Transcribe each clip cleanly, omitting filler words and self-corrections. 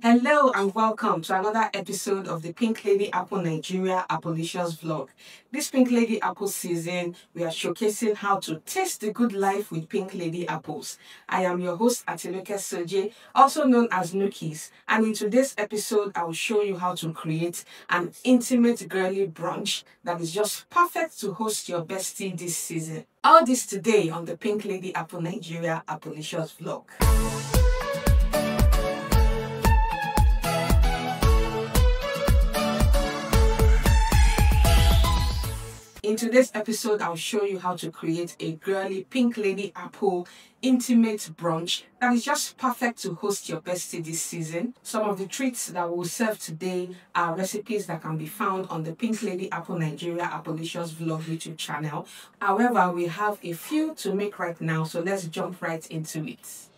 Hello and welcome to another episode of the Pink Lady Apple Nigeria Applicious vlog. This Pink Lady Apple season, we are showcasing how to taste the good life with Pink Lady Apples. I am your host, Atinuke Soje, also known as Nookies, and in today's episode, I will show you how to create an intimate girly brunch that is just perfect to host your bestie this season. All this today on the Pink Lady Apple Nigeria Applicious vlog. In today's episode, I'll show you how to create a girly Pink Lady Apple intimate brunch that is just perfect to host your bestie this season. Some of the treats that we'll serve today are recipes that can be found on the Pink Lady Apple Nigeria Applicious vlog YouTube channel. However, we have a few to make right now, so let's jump right into it.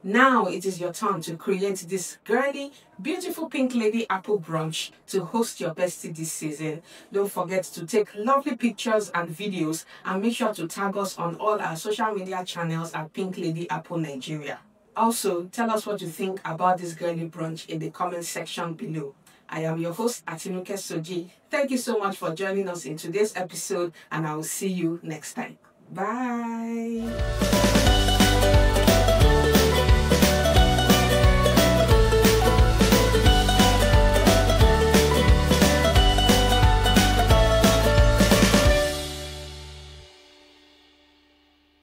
Now it is your turn to create this girly, beautiful Pink Lady Apple brunch to host your bestie this season. Don't forget to take lovely pictures and videos and make sure to tag us on all our social media channels at Pink Lady Apple Nigeria. Also, tell us what you think about this girly brunch in the comment section below. I am your host, Atinuke Soji. Thank you so much for joining us in today's episode, and I will see you next time. Bye!